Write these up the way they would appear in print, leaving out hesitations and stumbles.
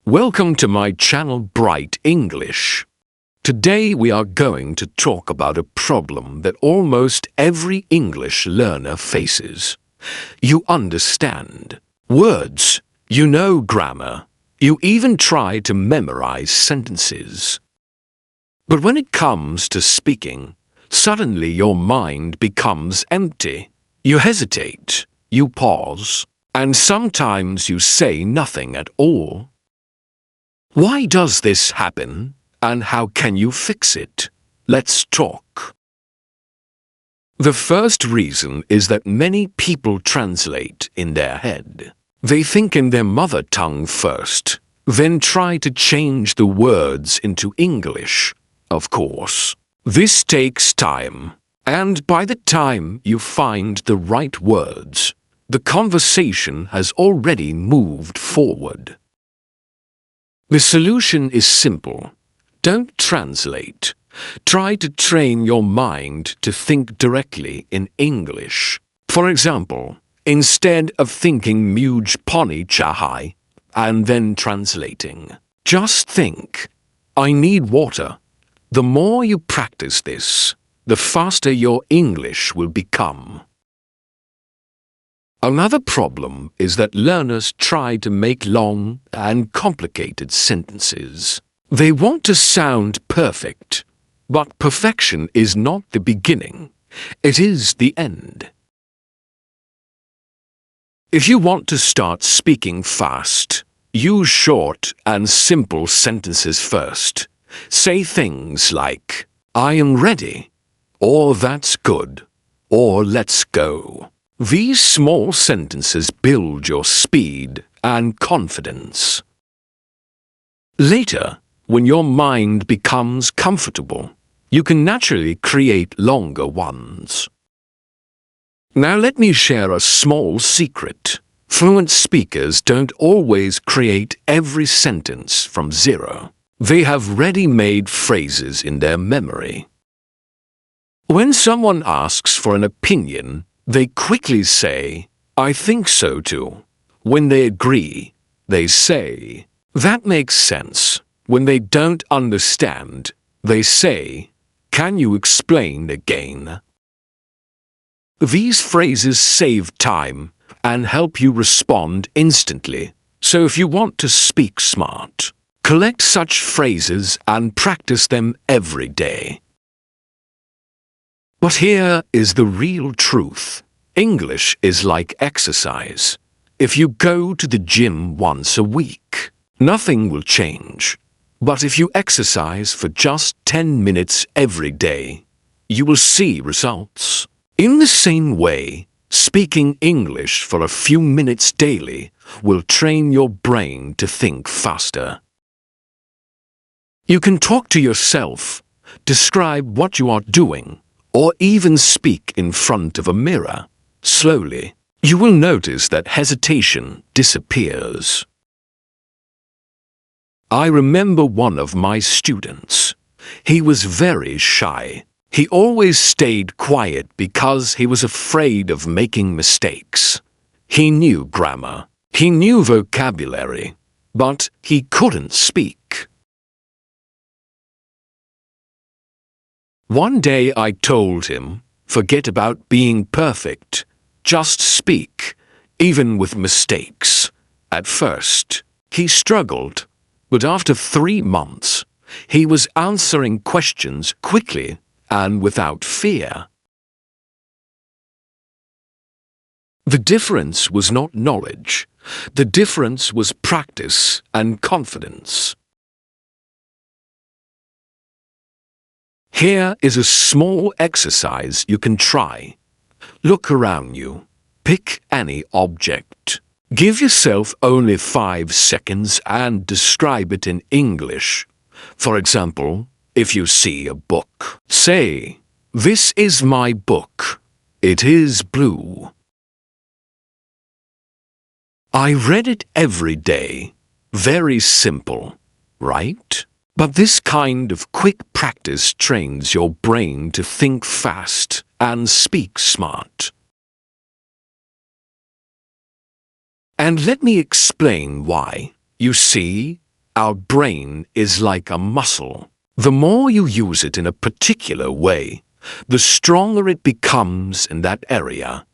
Welcome to my channel Bright English. Today we are going to talk about a problem that almost every English learner faces. You understand words, you know grammar, you even try to memorize sentences. But when it comes to speaking, suddenly your mind becomes empty. You hesitate, you pause, and sometimes you say nothing at all. Why does this happen, and how can you fix it? Let's talk. The first reason is that many people translate in their head. They think in their mother tongue first, then try to change the words into English. Of course, this takes time, and by the time you find the right words, the conversation has already moved forward. The solution is simple. Don't translate. Try to train your mind to think directly in English. For example, instead of thinking muj pani chahai and then translating, just think, I need water. The more you practice this, the faster your English will become. Another problem is that learners try to make long and complicated sentences. They want to sound perfect, but perfection is not the beginning, it is the end. If you want to start speaking fast, use short and simple sentences first. Say things like, I am ready, or that's good, or let's go. These small sentences build your speed and confidence. Later, when your mind becomes comfortable, you can naturally create longer ones. Now let me share a small secret. Fluent speakers don't always create every sentence from zero. They have ready-made phrases in their memory. When someone asks for an opinion, they quickly say, I think so too. When they agree, they say, that makes sense. When they don't understand, they say, can you explain again? These phrases save time and help you respond instantly. So if you want to speak smart, collect such phrases and practice them every day. But here is the real truth. English is like exercise. If you go to the gym once a week, nothing will change. But if you exercise for just 10 minutes every day, you will see results. In the same way, speaking English for a few minutes daily will train your brain to think faster. You can talk to yourself, describe what you are doing, or even speak in front of a mirror. Slowly, you will notice that hesitation disappears. I remember one of my students. He was very shy. He always stayed quiet because he was afraid of making mistakes. He knew grammar, he knew vocabulary, but he couldn't speak. One day I told him, forget about being perfect, just speak, even with mistakes. At first, he struggled, but after 3 months, he was answering questions quickly and without fear. The difference was not knowledge, the difference was practice and confidence. Here is a small exercise you can try. Look around you. Pick any object. Give yourself only 5 seconds and describe it in English. For example, if you see a book, say, this is my book. It is blue. I read it every day. Very simple, right? But this kind of quick practice trains your brain to think fast and speak smart. And let me explain why. You see, Our brain is like a muscle. The more you use it in a particular way, the stronger it becomes in that area.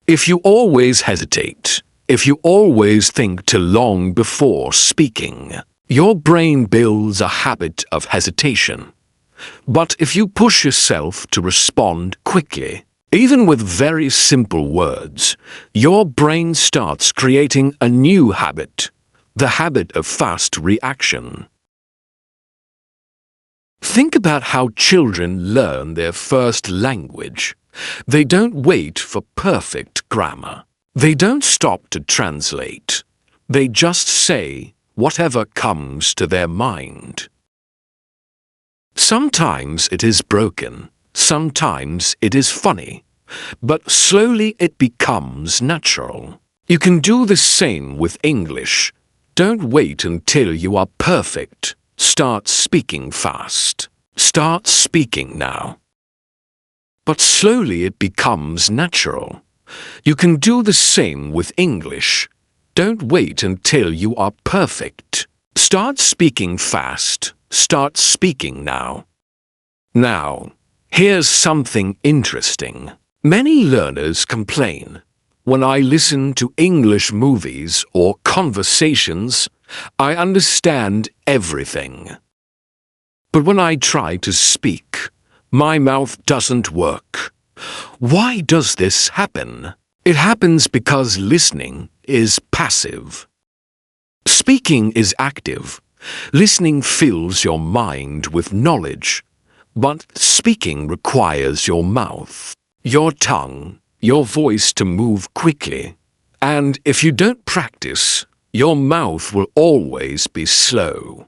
If you always hesitate, if you always think too long before speaking, your brain builds a habit of hesitation. But if you push yourself to respond quickly, even with very simple words, your brain starts creating a new habit, the habit of fast reaction. Think about how children learn their first language. They don't wait for perfect grammar. They don't stop to translate. They just say whatever comes to their mind. Sometimes it is broken, sometimes it is funny, but slowly it becomes natural. You can do the same with English. Don't wait until you are perfect. Start speaking fast. Start speaking now. But slowly it becomes natural. You can do the same with English. Don't wait until you are perfect. Start speaking fast. Start speaking now. Now, here's something interesting. Many learners complain. When I listen to English movies or conversations, I understand everything. But when I try to speak, my mouth doesn't work. Why does this happen? It happens because listening is passive. Speaking is active. Listening fills your mind with knowledge, but speaking requires your mouth, your tongue, your voice to move quickly. And if you don't practice, your mouth will always be slow.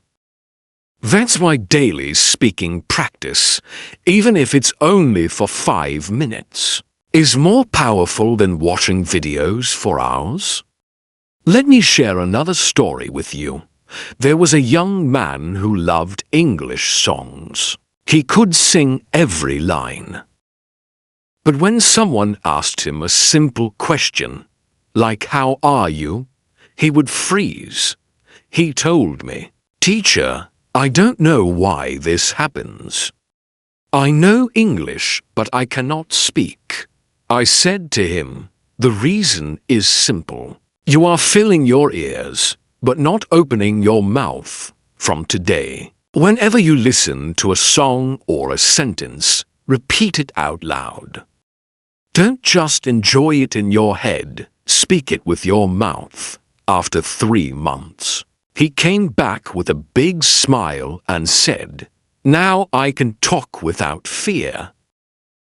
That's why daily speaking practice, even if it's only for 5 minutes, is more powerful than watching videos for hours. Let me share another story with you. There was a young man who loved English songs. He could sing every line. But when someone asked him a simple question, like "How are you?" he would freeze. He told me, "Teacher, I don't know why this happens. I know English, but I cannot speak." I said to him, "The reason is simple. You are filling your ears, but not opening your mouth. From today, whenever you listen to a song or a sentence, repeat it out loud. Don't just enjoy it in your head, speak it with your mouth." After 3 months, he came back with a big smile and said, "Now I can talk without fear."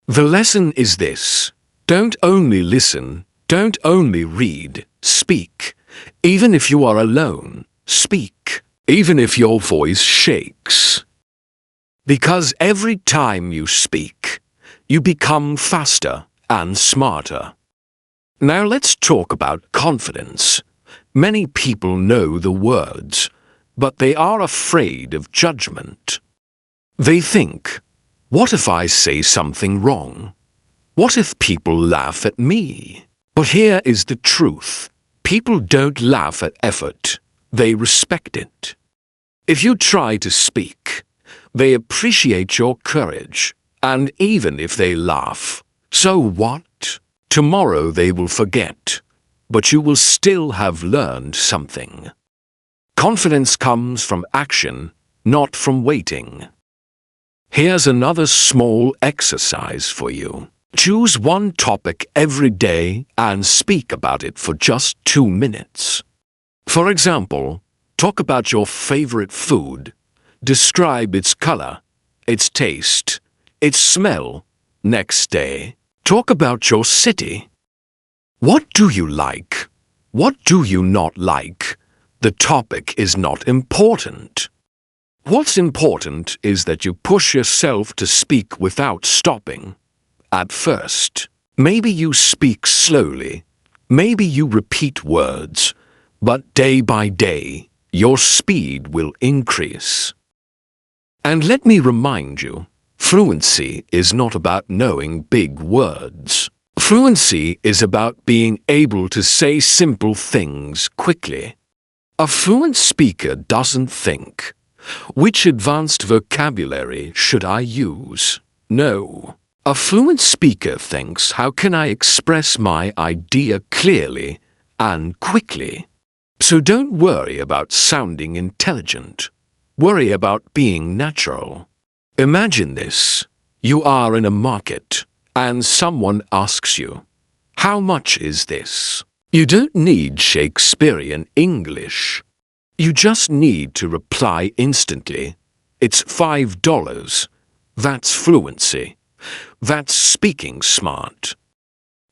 The lesson is this: don't only listen, don't only read, speak. Even if you are alone, speak. Even if your voice shakes. Because every time you speak, you become faster and smarter. Now let's talk about confidence. Many people know the words, but they are afraid of judgment. They think, what if I say something wrong? What if people laugh at me? But here is the truth. People don't laugh at effort. They respect it. If you try to speak, they appreciate your courage. And even if they laugh, so what? Tomorrow they will forget. But you will still have learned something. Confidence comes from action, not from waiting. Here's another small exercise for you. Choose one topic every day and speak about it for just 2 minutes. For example, talk about your favorite food. Describe its color, its taste, its smell. Next day, talk about your city. What do you like? What do you not like? The topic is not important. What's important is that you push yourself to speak without stopping. At first, maybe you speak slowly, maybe you repeat words, but day by day, your speed will increase. And let me remind you, fluency is not about knowing big words. Fluency is about being able to say simple things quickly. A fluent speaker doesn't think, which advanced vocabulary should I use? No. A fluent speaker thinks, how can I express my idea clearly and quickly? So don't worry about sounding intelligent. Worry about being natural. Imagine this. You are in a market and someone asks you, how much is this? You don't need Shakespearean English. You just need to reply instantly. It's $5. That's fluency. That's speaking smart.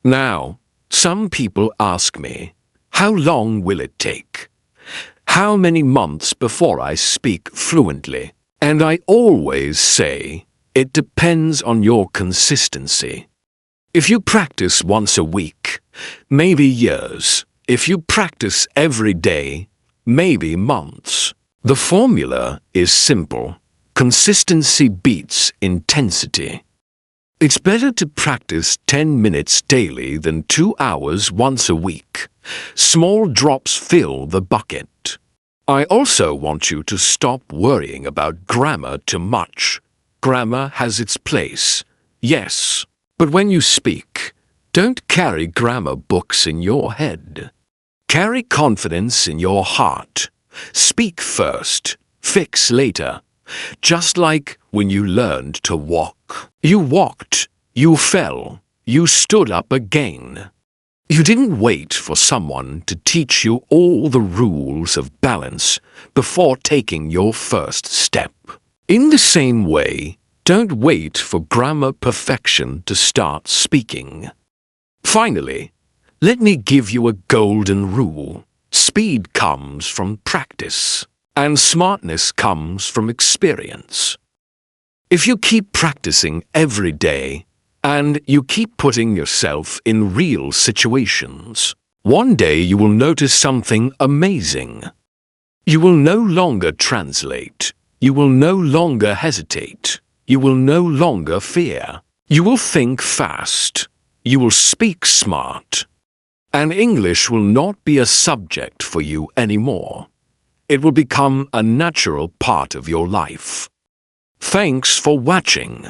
Now, some people ask me, how long will it take? How many months before I speak fluently? And I always say, it depends on your consistency. If you practice once a week, maybe years. If you practice every day, maybe months. The formula is simple. Consistency beats intensity. It's better to practice 10 minutes daily than 2 hours once a week. Small drops fill the bucket. I also want you to stop worrying about grammar too much. Grammar has its place, yes, but when you speak, don't carry grammar books in your head. Carry confidence in your heart. Speak first, fix later. Just like when you learned to walk. You walked, you fell, you stood up again. You didn't wait for someone to teach you all the rules of balance before taking your first step. In the same way, don't wait for grammar perfection to start speaking. Finally, let me give you a golden rule. Speed comes from practice, and smartness comes from experience. If you keep practicing every day, and you keep putting yourself in real situations, one day you will notice something amazing. You will no longer translate. You will no longer hesitate. You will no longer fear. You will think fast. You will speak smart. And English will not be a subject for you anymore. It will become a natural part of your life. Thanks for watching.